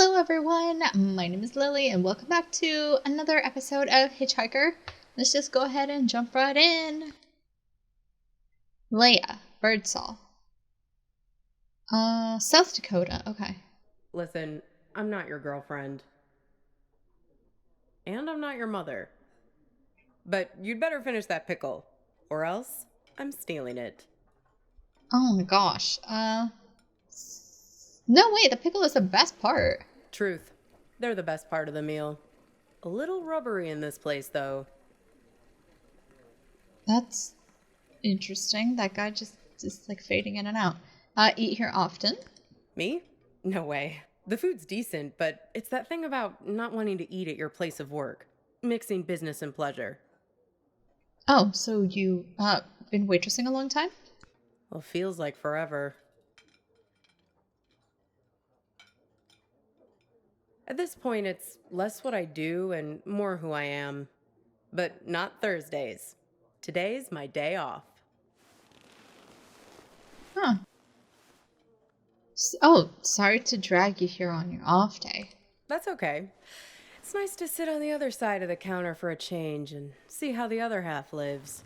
Hello everyone, my name is Lily and welcome back to another episode of Hitchhiker. Let's just go ahead and jump right in. Leia, Birdsall. South Dakota, okay. Listen, I'm not your girlfriend. And I'm not your mother. But you'd better finish that pickle, or else I'm stealing it. Oh my gosh, no wait, the pickle is the best part. Truth, they're the best part of the meal. A little rubbery in this place, though. That's interesting, that guy just like fading in and out. Eat here often? Me? No way. The food's decent, but it's that thing about not wanting to eat at your place of work. Mixing business and pleasure. Oh, so you, been waitressing a long time? Well, feels like forever. At this point, it's less what I do and more who I am. But not Thursdays. Today's my day off. Huh. Oh, sorry to drag you here on your off day. That's okay. It's nice to sit on the other side of the counter for a change and see how the other half lives.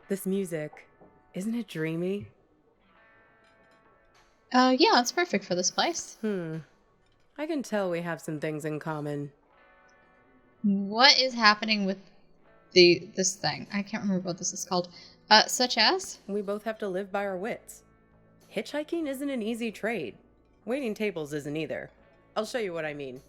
This music, isn't it dreamy? Yeah, it's perfect for this place. I can tell we have some things in common. What is happening with this thing? I can't remember what this is called. Such as? We both have to live by our wits. Hitchhiking isn't an easy trade. Waiting tables isn't either. I'll show you what I mean.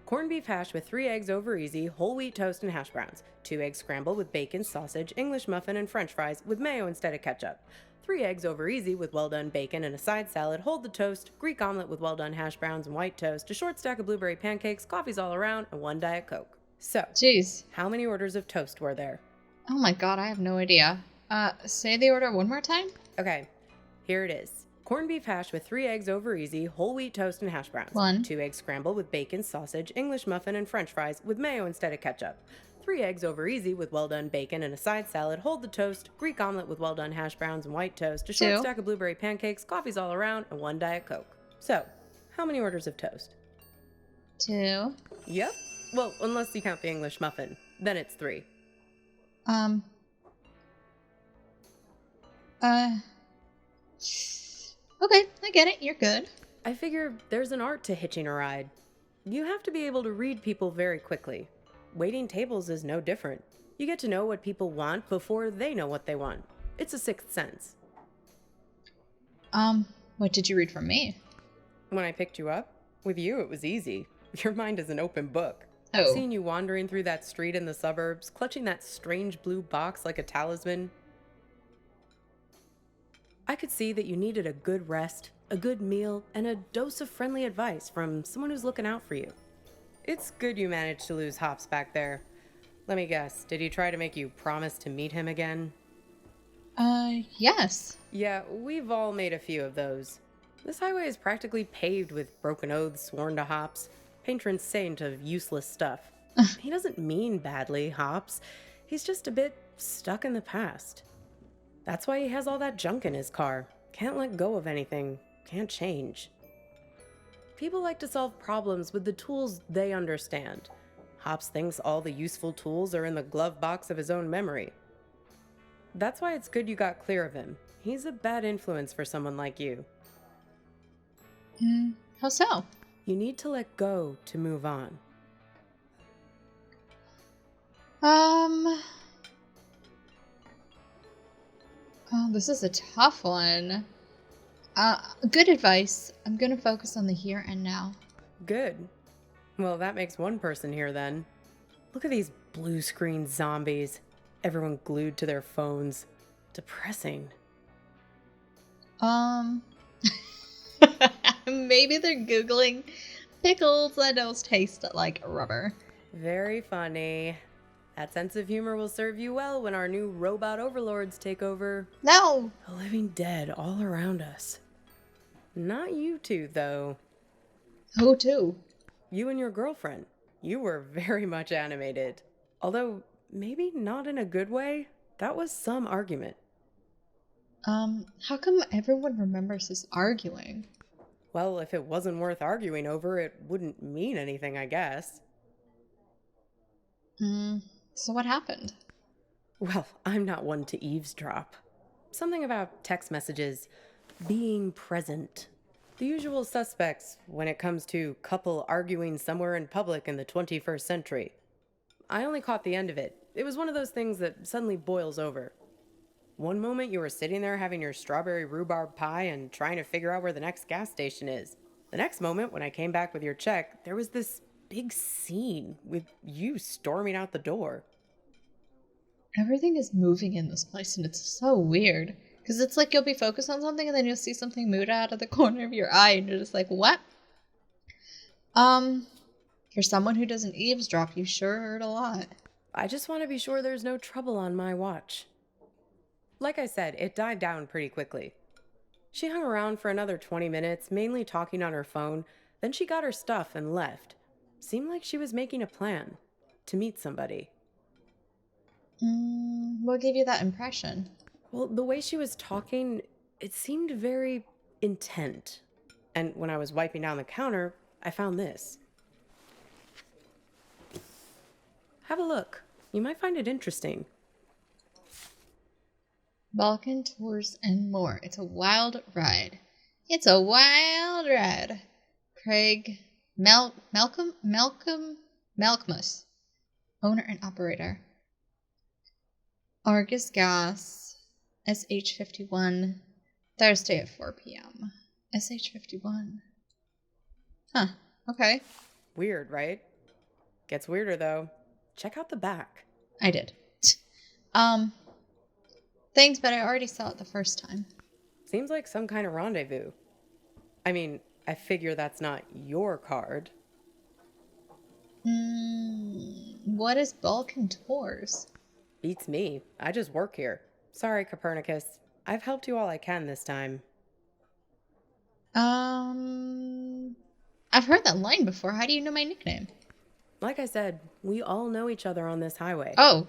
Corned beef hash with 3 eggs over easy, whole wheat toast and hash browns. 2 eggs scrambled with bacon, sausage, English muffin, and french fries with mayo instead of ketchup. 3 eggs over easy with well-done bacon and a side salad, hold the toast, Greek omelet with well-done hash browns and white toast, a short stack of blueberry pancakes, coffees all around, and 1 Diet Coke. So, Jeez. How many orders of toast were there? Oh my god, I have no idea. Say the order one more time? Okay, here it is. Corned beef hash with 3 eggs over easy, whole wheat toast and hash browns. 1. 2 eggs scrambled with bacon, sausage, English muffin, and french fries with mayo instead of ketchup. 3 eggs over easy with well-done bacon and a side salad, hold the toast, Greek omelet with well-done hash browns and white toast, a short 2. stack of blueberry pancakes, coffees all around, and 1 Diet Coke. So, how many orders of toast? 2. Yep. Well, unless you count the English muffin. Then it's 3. Okay, I get it. You're good. I figure there's an art to hitching a ride. You have to be able to read people very quickly. Waiting tables is no different. You get to know what people want before they know what they want. It's a sixth sense. What did you read from me? When I picked you up, with you it was easy. Your mind is an open book. Oh. Seeing you wandering through that street in the suburbs, clutching that strange blue box like a talisman, I could see that you needed a good rest, a good meal, and a dose of friendly advice from someone who's looking out for you. It's good you managed to lose Hops back there. Let me guess, did he try to make you promise to meet him again? Yes. Yeah, we've all made a few of those. This highway is practically paved with broken oaths sworn to Hops, patron saint of useless stuff. He doesn't mean badly, Hops. He's just a bit stuck in the past. That's why he has all that junk in his car. Can't let go of anything. Can't change. People like to solve problems with the tools they understand. Hops thinks all the useful tools are in the glove box of his own memory. That's why it's good you got clear of him. He's a bad influence for someone like you. How so? You need to let go to move on. Oh, this is a tough one. Good advice. I'm gonna focus on the here and now. Good. Well, that makes one person here then. Look at these blue screen zombies. Everyone glued to their phones. Depressing. Maybe they're Googling pickles that don't taste like rubber. Very funny. That sense of humor will serve you well when our new robot overlords take over. No! The living dead all around us. Not you two, though. Who to? You and your girlfriend. You were very much animated. Although, maybe not in a good way. That was some argument. How come everyone remembers us arguing? Well, if it wasn't worth arguing over, it wouldn't mean anything, I guess. So what happened? Well, I'm not one to eavesdrop. Something about text messages being present. The usual suspects when it comes to couple arguing somewhere in public in the 21st century. I only caught the end of it. It was one of those things that suddenly boils over. One moment you were sitting there having your strawberry rhubarb pie and trying to figure out where the next gas station is. The next moment, when I came back with your check, there was this big scene with you storming out the door. Everything is moving in this place, and it's so weird. Because it's like you'll be focused on something, and then you'll see something move out of the corner of your eye, and you're just like, what? For someone who doesn't eavesdrop, you sure heard a lot. I just want to be sure there's no trouble on my watch. Like I said, it died down pretty quickly. She hung around for another 20 minutes, mainly talking on her phone, then she got her stuff and left. Seemed like she was making a plan to meet somebody. What gave you that impression? Well, the way she was talking, it seemed very intent. And when I was wiping down the counter, I found this. Have a look. You might find it interesting. Balkan Tours and More. It's a wild ride. It's a wild ride. Craig Malcolmus, owner and operator. Argus Gas, SH51, Thursday at 4 p.m. SH51. Huh, okay. Weird, right? Gets weirder, though. Check out the back. I did. Thanks, but I already saw it the first time. Seems like some kind of rendezvous. I mean, I figure that's not your card. What is Balkan Tours? Beats me. I just work here. Sorry, Copernicus. I've helped you all I can this time. I've heard that line before. How do you know my nickname? Like I said, we all know each other on this highway. Oh.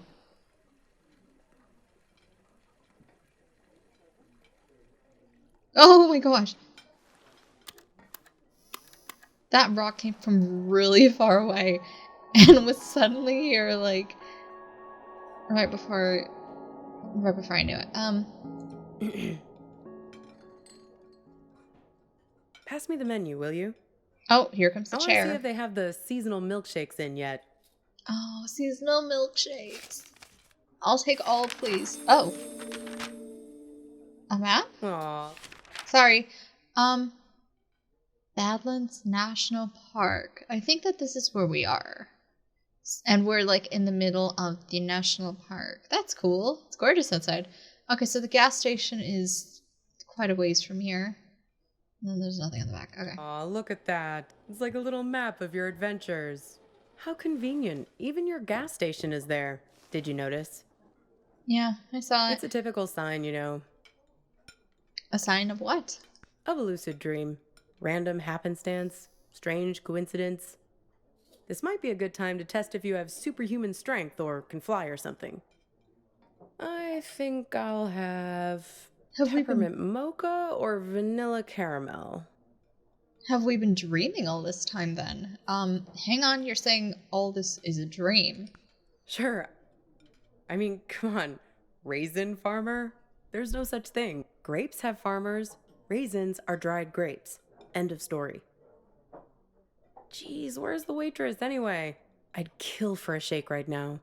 Oh my gosh. That rock came from really far away and was suddenly here, like, right before I knew it. Pass me the menu, will you? Oh, here comes the I chair. want to see if they have the seasonal milkshakes in yet. Oh, seasonal milkshakes. I'll take all, please. Oh. A map? Aww. Sorry. Badlands National Park. I think that this is where we are. And we're like in the middle of the national park. That's cool. It's gorgeous outside. Okay, so the gas station is quite a ways from here. And then there's nothing on the back. Okay. Aw, look at that. It's like a little map of your adventures. How convenient. Even your gas station is there. Did you notice? Yeah, I saw it. It's a typical sign, you know. A sign of what? Of a lucid dream. Random happenstance. Strange coincidence. This might be a good time to test if you have superhuman strength or can fly or something. I think I'll have peppermint mocha or vanilla caramel. Have we been dreaming all this time then? Hang on, you're saying all this is a dream. Sure. I mean, come on. Raisin farmer? There's no such thing. Grapes have farmers. Raisins are dried grapes. End of story. Jeez, where's the waitress anyway? I'd kill for a shake right now.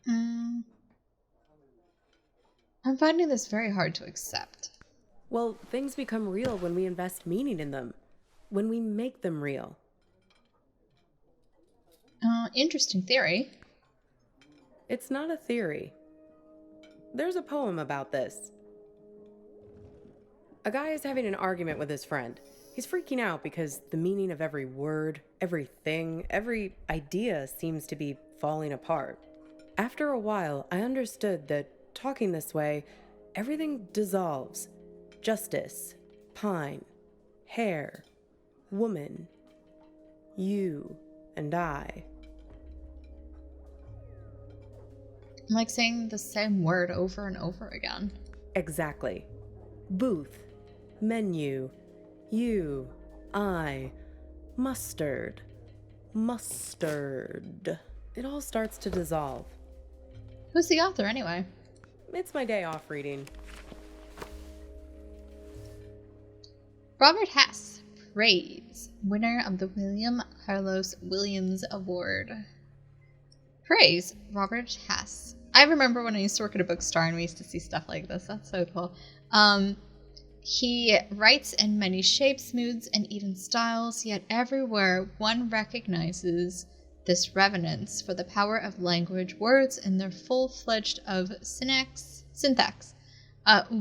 I'm finding this very hard to accept. Well, things become real when we invest meaning in them. When we make them real. Interesting theory. It's not a theory. There's a poem about this. A guy is having an argument with his friend. He's freaking out because the meaning of every word, everything, every idea seems to be falling apart. After a while, I understood that talking this way, everything dissolves. Justice, pine, hair, woman, you and I. I'm like saying the same word over and over again. Exactly. Booth, menu, you, I, mustard, mustard. It all starts to dissolve. Who's the author anyway? It's my day off reading. Robert Hess, Praise, winner of the William Carlos Williams Award. Praise, Robert Hess. I remember when I used to work at a bookstore and we used to see stuff like this. That's so cool. He writes in many shapes, moods, and even styles, yet everywhere one recognizes this reverence for the power of language, words, and their full-fledged of syntax. What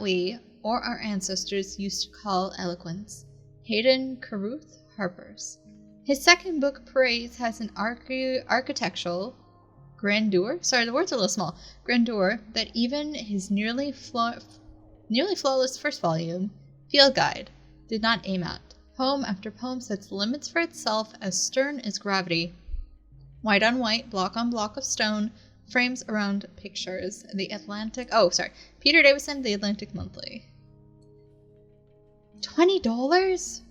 we or our ancestors used to call eloquence. Hayden Carruth Harpers. His second book, Praise, has an architectural grandeur. Sorry, the words are a little small. Grandeur that even his nearly flawless first volume, Field Guide, did not aim at. Poem after poem sets limits for itself as stern as gravity. White on white, block on block of stone, frames around pictures. Peter Davison, The Atlantic Monthly. $20?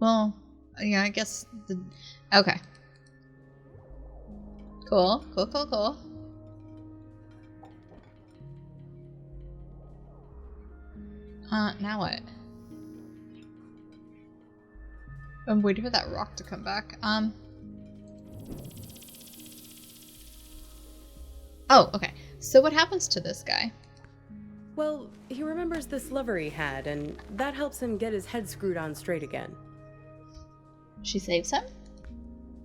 Well, yeah, I guess okay. Cool. Now what? I'm waiting for that rock to come back. Oh, okay. So what happens to this guy? Well, he remembers this lover he had, and that helps him get his head screwed on straight again. She saves him?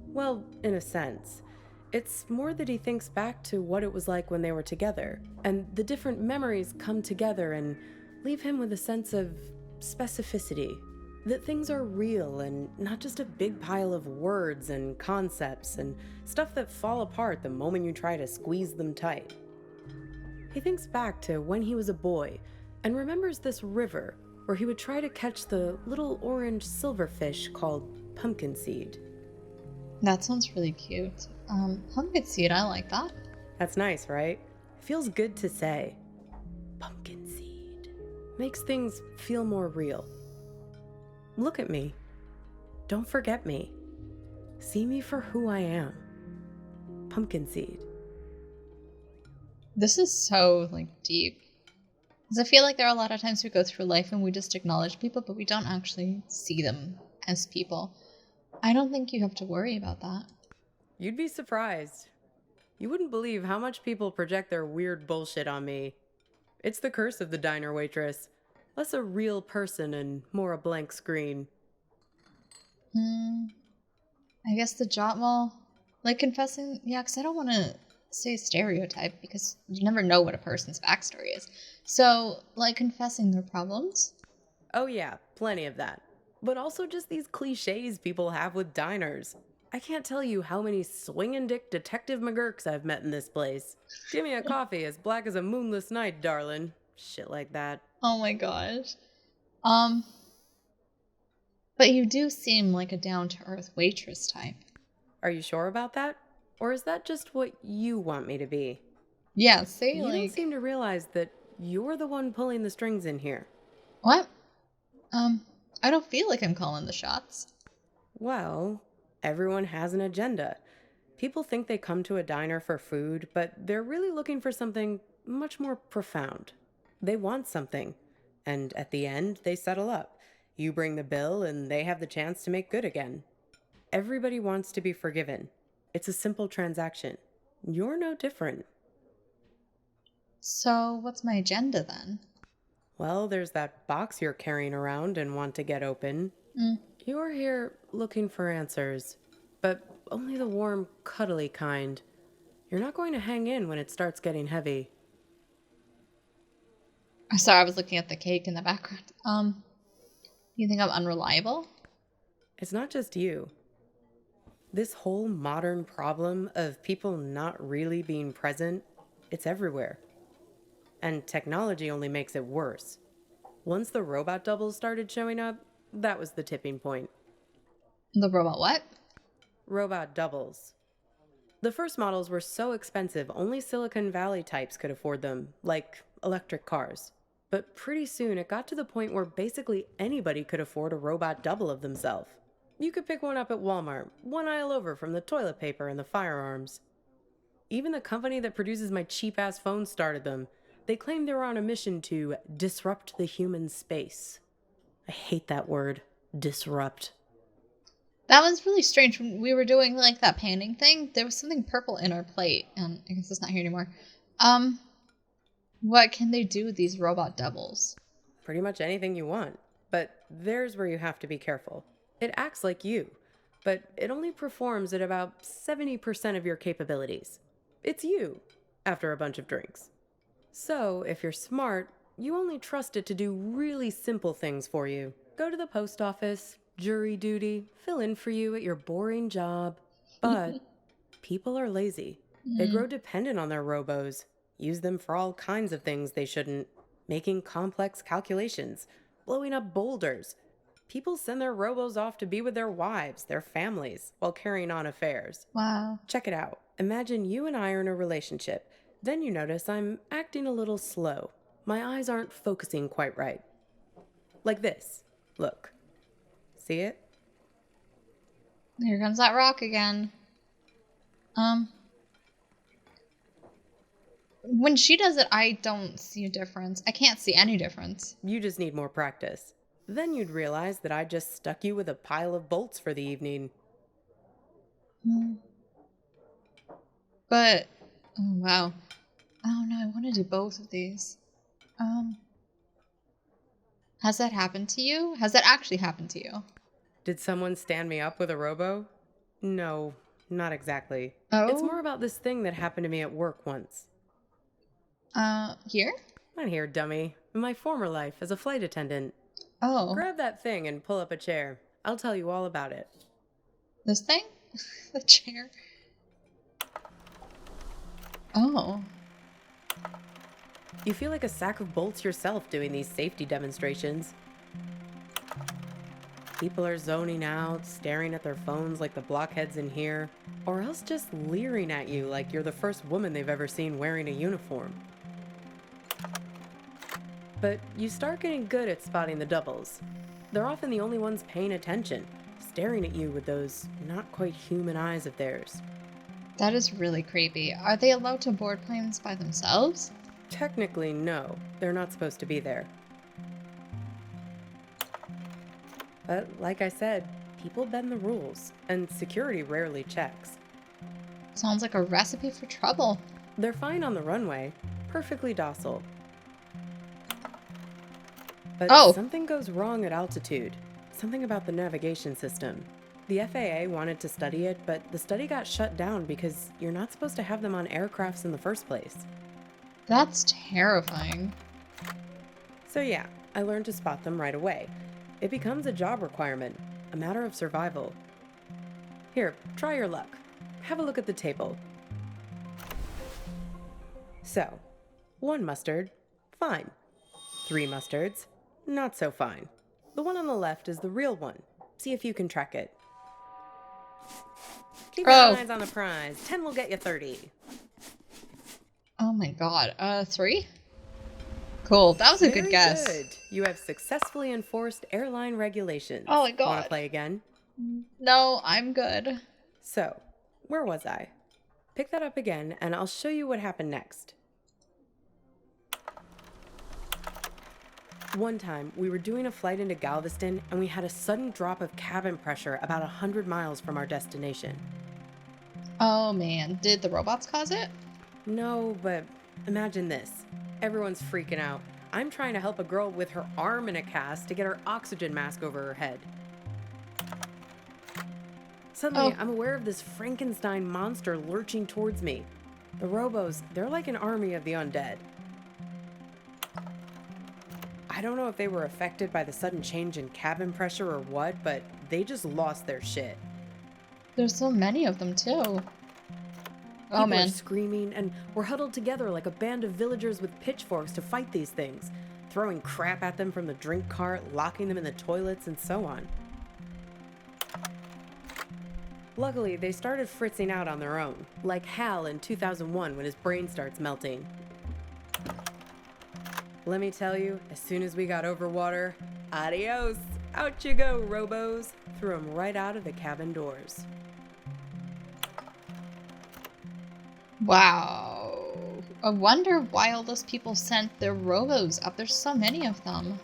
Well, in a sense. It's more that he thinks back to what it was like when they were together, and the different memories come together and leave him with a sense of specificity. That things are real and not just a big pile of words and concepts and stuff that fall apart the moment you try to squeeze them tight. He thinks back to when he was a boy and remembers this river where he would try to catch the little orange silverfish called pumpkin seed. That sounds really cute. Pumpkin seed, I like that. That's nice, right? Feels good to say. Pumpkin seed. Makes things feel more real. Look at me. Don't forget me. See me for who I am. Pumpkin seed. This is so, deep. Because I feel like there are a lot of times we go through life and we just acknowledge people, but we don't actually see them as people. I don't think you have to worry about that. You'd be surprised. You wouldn't believe how much people project their weird bullshit on me. It's the curse of the diner waitress. Less a real person and more a blank screen. I guess the job, confessing, yeah, because I don't want to say stereotype because you never know what a person's backstory is. So, confessing their problems. Oh yeah, plenty of that. But also just these cliches people have with diners. I can't tell you how many swingin' dick Detective McGurks I've met in this place. Give me a coffee as black as a moonless night, darling. Shit like that. Oh my gosh. But you do seem like a down-to-earth waitress type. Are you sure about that? Or is that just what you want me to be? Yeah, see, You don't seem to realize that you're the one pulling the strings in here. What? I don't feel like I'm calling the shots. Well, everyone has an agenda. People think they come to a diner for food, but they're really looking for something much more profound. They want something, and at the end, they settle up. You bring the bill, and they have the chance to make good again. Everybody wants to be forgiven. It's a simple transaction. You're no different. So, what's my agenda then? Well, there's that box you're carrying around and want to get open. You're here looking for answers, but only the warm, cuddly kind. You're not going to hang in when it starts getting heavy. Sorry, I was looking at the cake in the background. You think I'm unreliable? It's not just you. This whole modern problem of people not really being present, it's everywhere. And technology only makes it worse. Once the robot doubles started showing up, that was the tipping point. The robot what? Robot doubles. The first models were so expensive, only Silicon Valley types could afford them, like electric cars. But pretty soon it got to the point where basically anybody could afford a robot double of themselves. You could pick one up at Walmart, one aisle over from the toilet paper and the firearms. Even the company that produces my cheap-ass phone started them. They claimed they were on a mission to disrupt the human space. I hate that word, disrupt. That was really strange. When we were doing like that panning thing, there was something purple in our plate, and I guess it's not here anymore. What can they do with these robot doubles? Pretty much anything you want. But there's where you have to be careful. It acts like you, but it only performs at about 70% of your capabilities. It's you, after a bunch of drinks. So, if you're smart, you only trust it to do really simple things for you. Go to the post office, jury duty, fill in for you at your boring job. But people are lazy. They grow dependent on their robos, use them for all kinds of things they shouldn't, making complex calculations, blowing up boulders. People send their robos off to be with their wives, their families, while carrying on affairs. Wow. Check it out. Imagine you and I are in a relationship. Then you notice I'm acting a little slow. My eyes aren't focusing quite right. Like this. Look. See it? Here comes that rock again. When she does it, I don't see a difference. I can't see any difference. You just need more practice. Then you'd realize that I just stuck you with a pile of bolts for the evening. But, oh wow. Oh no, I want to do both of these. Has that happened to you? Has that actually happened to you? Did someone stand me up with a robo? No, not exactly. Oh? It's more about this thing that happened to me at work once. Here? Not here, dummy. In my former life as a flight attendant. Oh. Grab that thing and pull up a chair. I'll tell you all about it. This thing? The chair? Oh. You feel like a sack of bolts yourself doing these safety demonstrations. People are zoning out, staring at their phones like the blockheads in here, or else just leering at you like you're the first woman they've ever seen wearing a uniform. But you start getting good at spotting the doubles. They're often the only ones paying attention, staring at you with those not quite human eyes of theirs. That is really creepy. Are they allowed to board planes by themselves? Technically, no. They're not supposed to be there. But like I said, people bend the rules, and security rarely checks. Sounds like a recipe for trouble. They're fine on the runway, perfectly docile. But something goes wrong at altitude. Something about the navigation system. The FAA wanted to study it, but the study got shut down because you're not supposed to have them on aircrafts in the first place. That's terrifying. So yeah, I learned to spot them right away. It becomes a job requirement, a matter of survival. Here, try your luck. Have a look at the table. So, 1 mustard, fine. 3 mustards, not so fine. The one on the left is the real one. See if you can track it. Keep your eyes on the prize. 10 will get you 30. Oh my god. 3? Cool. That was a good guess. Good. You have successfully enforced airline regulations. Oh my god. Want to play again? No, I'm good. So, where was I? Pick that up again, and I'll show you what happened next. One time, we were doing a flight into Galveston, and we had a sudden drop of cabin pressure about 100 miles from our destination. Oh man, did the robots cause it? No, but imagine this. Everyone's freaking out. I'm trying to help a girl with her arm in a cast to get her oxygen mask over her head. Suddenly, I'm aware of this Frankenstein monster lurching towards me. The robos, they're like an army of the undead. I don't know if they were affected by the sudden change in cabin pressure or what, but they just lost their shit. There's so many of them, too. People are screaming, and we're huddled together like a band of villagers with pitchforks to fight these things, throwing crap at them from the drink cart, locking them in the toilets, and so on. Luckily, they started fritzing out on their own, like Hal in 2001 when his brain starts melting. Let me tell you, as soon as we got over water, adios! Out you go, robos! Threw them right out of the cabin doors. Wow. I wonder why all those people sent their robos up. There's so many of them.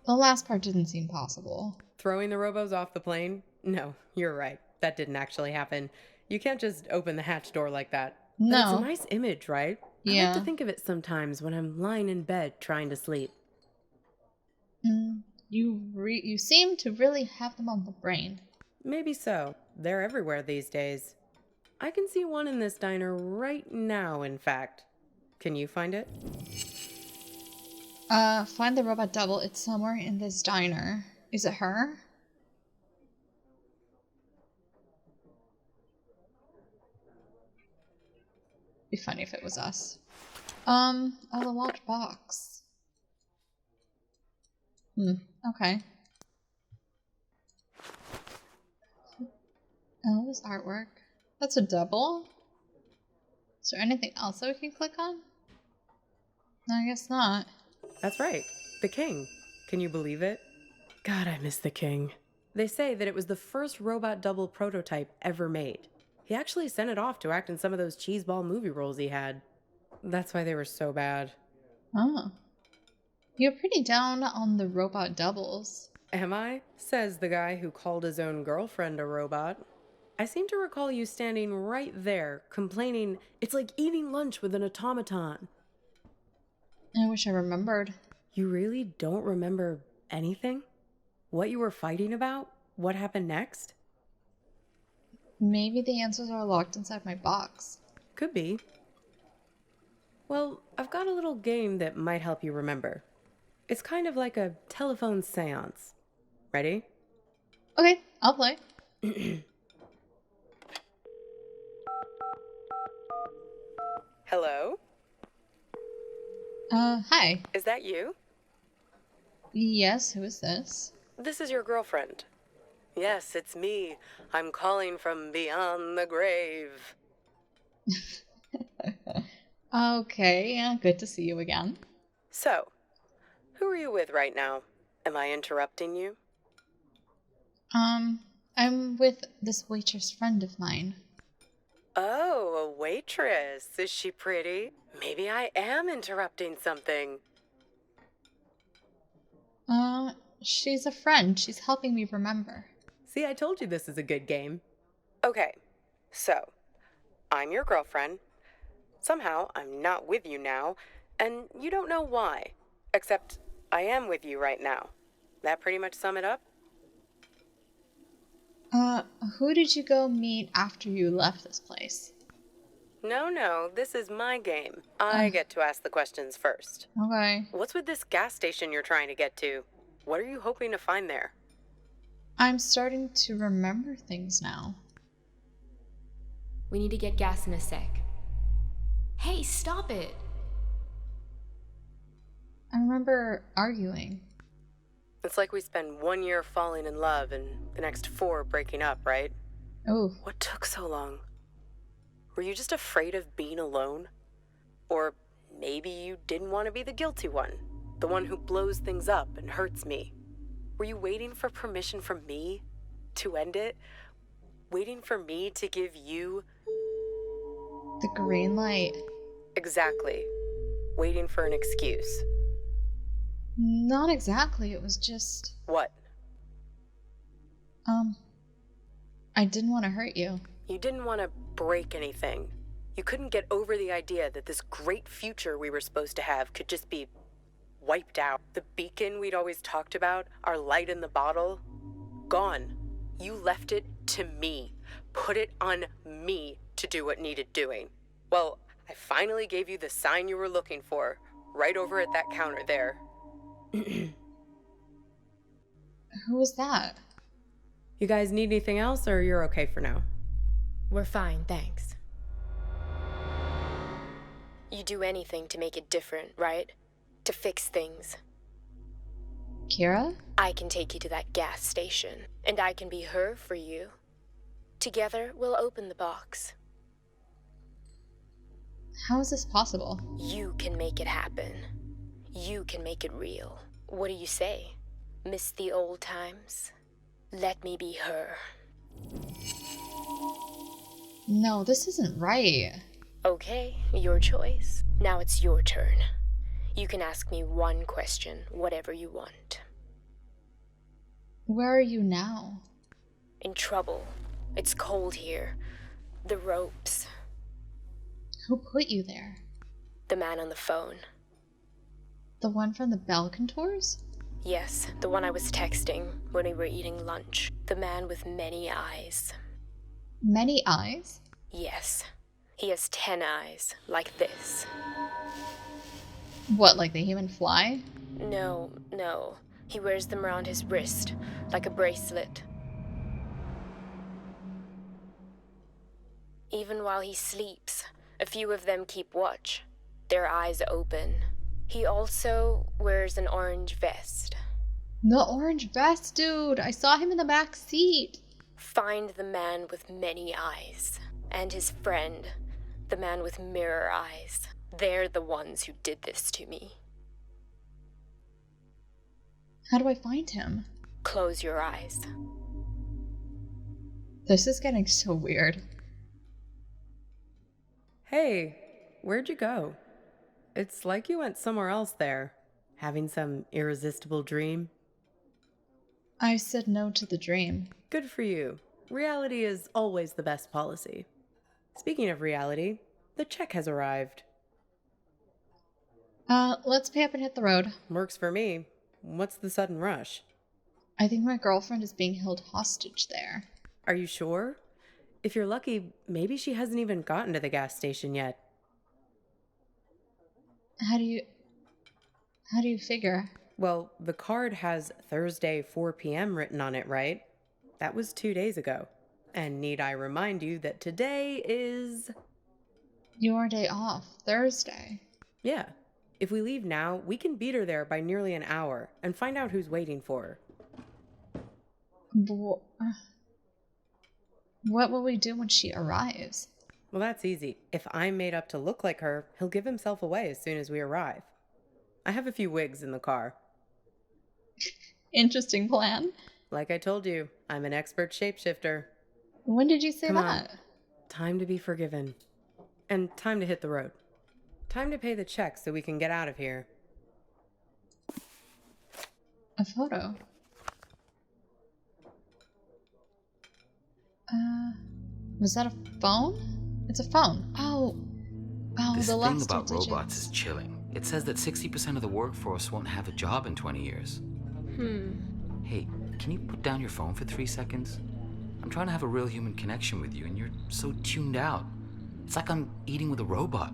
The last part didn't seem possible. Throwing the robos off the plane? No, you're right. That didn't actually happen. You can't just open the hatch door like that. No. But it's a nice image, right? Yeah. I like to think of it sometimes when I'm lying in bed trying to sleep. You seem to really have them on the brain. Maybe so. They're everywhere these days. I can see one in this diner right now, in fact. Can you find it? Find the robot double. It's somewhere in this diner. Is it her? Be funny if it was us. Oh, the locked box. Okay. Oh, this artwork. That's a double? Is there anything else that we can click on? No, I guess not. That's right. The king. Can you believe it? God, I miss the king. They say that it was the first robot double prototype ever made. He actually sent it off to act in some of those cheeseball movie roles he had. That's why they were so bad. Oh. You're pretty down on the robot doubles. Am I? Says the guy who called his own girlfriend a robot. I seem to recall you standing right there, complaining it's like eating lunch with an automaton. I wish I remembered. You really don't remember anything? What you were fighting about? What happened next? Maybe the answers are locked inside my box. Could be. Well, I've got a little game that might help you remember. It's kind of like a telephone seance. Ready? Okay, I'll play. Hello? Hi. Is that you? Yes, who is this? This is your girlfriend. Yes, it's me. I'm calling from beyond the grave. Okay, yeah, good to see you again. So, who are you with right now? Am I interrupting you? I'm with this waitress friend of mine. Oh, a waitress. Is she pretty? Maybe I am interrupting something. She's a friend. She's helping me remember. See, I told you this is a good game. Okay, so, I'm your girlfriend. Somehow, I'm not with you now, and you don't know why. Except, I am with you right now. That pretty much sum it up? Who did you go meet after you left this place? No, this is my game. I get to ask the questions first. Okay. What's with this gas station you're trying to get to? What are you hoping to find there? I'm starting to remember things now. We need to get gas in a sec. Hey, stop it! I remember arguing. It's like we spend 1 year falling in love and the next 4 breaking up, right? Oh. What took so long? Were you just afraid of being alone? Or maybe you didn't want to be the guilty one, the one who blows things up and hurts me. Were you waiting for permission from me to end it? Waiting for me to give you... The green light. Exactly. Waiting for an excuse. Not exactly, it was just... What? I didn't want to hurt you. You didn't want to break anything. You couldn't get over the idea that this great future we were supposed to have could just be wiped out. The beacon we'd always talked about, our light in the bottle, gone. You left it to me. Put it on me to do what needed doing. Well, I finally gave you the sign you were looking for, right over at that counter there. Who was that? You guys need anything else, or you're okay for now? We're fine, thanks. You do anything to make it different, right? To fix things. Kira? I can take you to that gas station, and I can be her for you. Together, we'll open the box. How is this possible? You can make it happen. You can make it real. What do you say? Miss the old times? Let me be her. No, this isn't right. Okay, your choice. Now it's your turn. You can ask me one question, whatever you want. Where are you now? In trouble. It's cold here. The ropes. Who put you there? The man on the phone. The one from the bell contours? Yes, the one I was texting when we were eating lunch. The man with many eyes. Many eyes? Yes. He has 10 eyes, like this. What, like the human fly? No. He wears them around his wrist, like a bracelet. Even while he sleeps, a few of them keep watch, their eyes open. He also wears an orange vest. The orange vest, dude! I saw him in the back seat! Find the man with many eyes, and his friend, the man with mirror eyes. They're the ones who did this to me. How do I find him? Close your eyes. This is getting so weird. Hey, where'd you go? It's like you went somewhere else there, having some irresistible dream. I said no to the dream. Good for you. Reality is always the best policy. Speaking of reality, the check has arrived. Let's pay up and hit the road. Works for me. What's the sudden rush? I think my girlfriend is being held hostage there. Are you sure? If you're lucky, maybe she hasn't even gotten to the gas station yet. How do you figure? Well, the card has Thursday 4 p.m. written on it, right? That was 2 days ago. And need I remind you that today is... Your day off, Thursday. Yeah. If we leave now, we can beat her there by nearly an hour and find out who's waiting for her. What will we do when she arrives? Well, that's easy. If I'm made up to look like her, he'll give himself away as soon as we arrive. I have a few wigs in the car. Interesting plan. Like I told you, I'm an expert shapeshifter. When did you say Come that? on. Time to be forgiven. And time to hit the road. Time to pay the check so we can get out of here. A photo. Was that a phone? It's a phone. Oh, This the thing last about two digits. robots is chilling. It says that 60% of the workforce won't have a job in 20 years. Hey, can you put down your phone for 3 seconds? I'm trying to have a real human connection with you, and you're so tuned out. It's like I'm eating with a robot.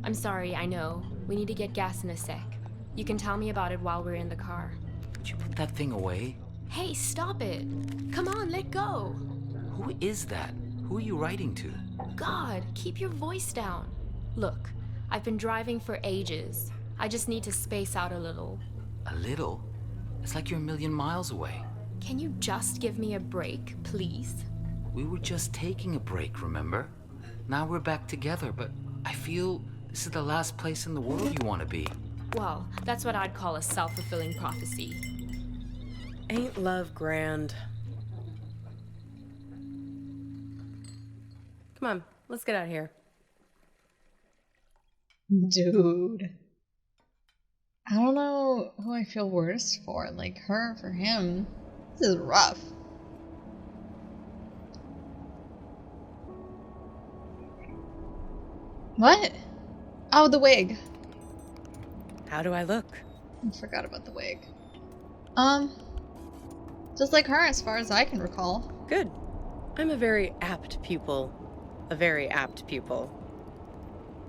I'm sorry, I know. We need to get gas in a sec. You can tell me about it while we're in the car. Would you put that thing away? Hey, stop it! Come on, let go! Who is that? Who are you writing to? God, keep your voice down. Look, I've been driving for ages. I just need to space out a little. A little? It's like you're a million miles away. Can you just give me a break, please? We were just taking a break, remember? Now we're back together, but I feel this is the last place in the world you want to be. Well, that's what I'd call a self-fulfilling prophecy. Ain't love grand? Come on, let's get out of here. Dude. I don't know who I feel worse for. Like her, for him. This is rough. What? Oh, the wig. How do I look? I forgot about the wig. Just like her as far as I can recall. Good. I'm a very apt pupil. A very apt pupil.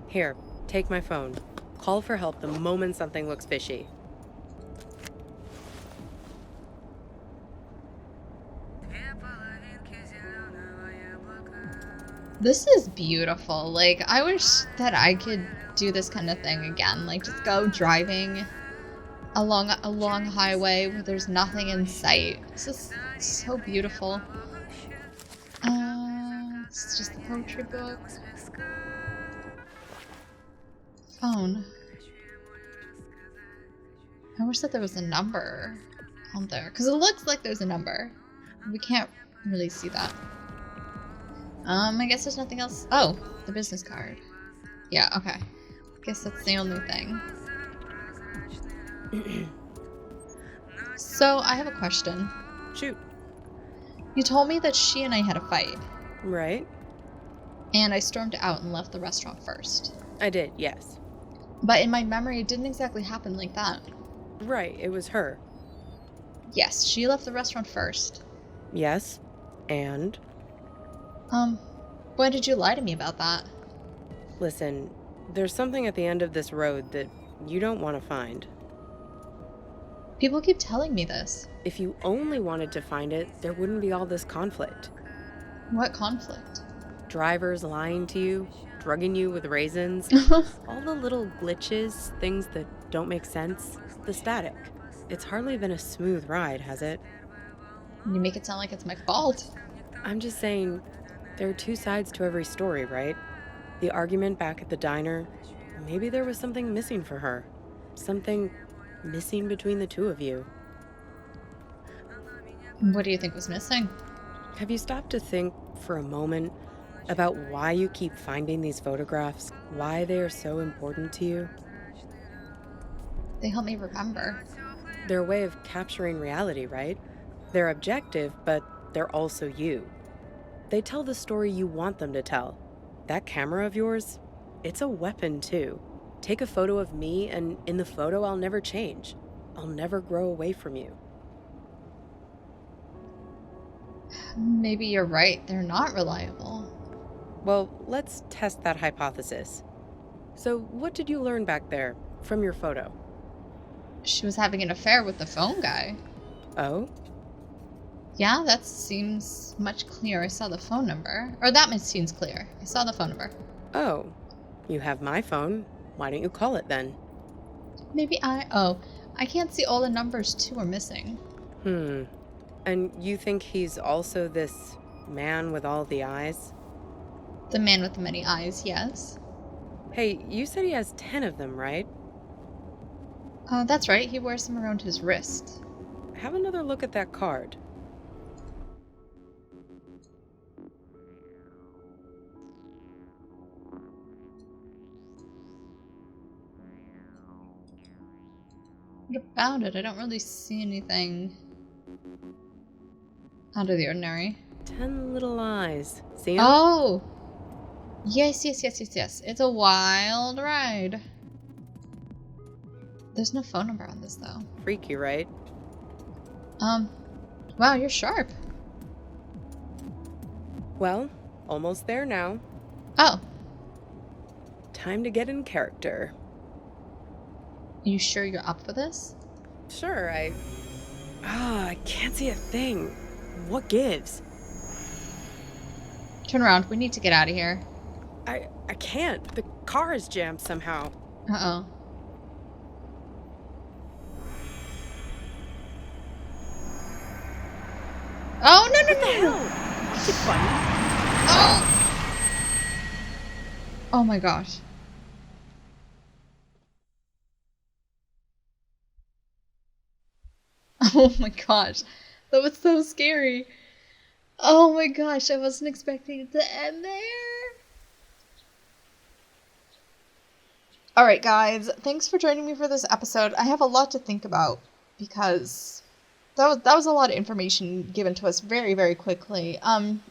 Here, take my phone. Call for help the moment something looks fishy. This is beautiful. Like, I wish that I could do this kind of thing again. Like, just go driving along a long highway where there's nothing in sight. This is so beautiful. It's just the poetry book. Phone. I wish that there was a number on there, because it looks like there's a number. We can't really see that. I guess there's nothing else. Oh, the business card. Yeah, okay. Guess that's the only thing. So, I have a question. Shoot. You told me that she and I had a fight. Right? And I stormed out and left the restaurant first. I did, yes. But in my memory, it didn't exactly happen like that. Right, it was her. Yes, she left the restaurant first. Yes, and? Why did you lie to me about that? Listen, there's something at the end of this road that you don't want to find. People keep telling me this. If you only wanted to find it, there wouldn't be all this conflict. What conflict? Drivers lying to you, drugging you with raisins, all the little glitches, things that don't make sense, the static. It's hardly been a smooth ride, has it? You make it sound like it's my fault. I'm just saying, there are two sides to every story, right? The argument back at the diner, maybe there was something missing for her. Something missing between the two of you. What do you think was missing? Have you stopped to think for a moment about why you keep finding these photographs? Why they are so important to you? They help me remember. They're a way of capturing reality, right? They're objective, but they're also you. They tell the story you want them to tell. That camera of yours, it's a weapon too. Take a photo of me, and in the photo I'll never change. I'll never grow away from you. Maybe you're right. They're not reliable. Well, let's test that hypothesis. So, what did you learn back there from your photo? She was having an affair with the phone guy. Oh? Yeah, that seems much clearer. I saw the phone number. Or that much seems clear. I saw the phone number. Oh. You have my phone. Why don't you call it then? I can't see all the numbers too are missing. And you think he's also this man with all the eyes? The man with the many eyes, yes. Hey, you said he has 10 of them, right? Oh, that's right. He wears them around his wrist. Have another look at that card. What about it? I don't really see anything out of the ordinary. 10 little eyes. See 'em? Oh! Yes. It's a wild ride. There's no phone number on this, though. Freaky, right? Wow, you're sharp. Well, almost there now. Oh, Time to get in character. you sure you're up for this? Sure, I can't see a thing. What gives? Turn around. We need to get out of here. I can't. The car is jammed somehow. Uh-oh. Oh, no. What the hell? Is it funny? Oh! Oh my gosh. Oh my gosh. That was so scary. Oh my gosh, I wasn't expecting it to end there. Alright guys, thanks for joining me for this episode. I have a lot to think about because that was a lot of information given to us very, very quickly.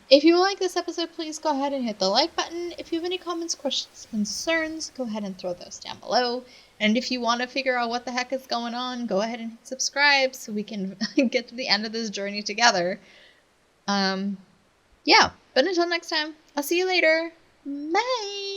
If you like this episode, please go ahead and hit the like button. If you have any comments, questions, concerns, go ahead and throw those down below. And if you want to figure out what the heck is going on, go ahead and hit subscribe so we can get to the end of this journey together. Yeah, but until next time, I'll see you later. Bye!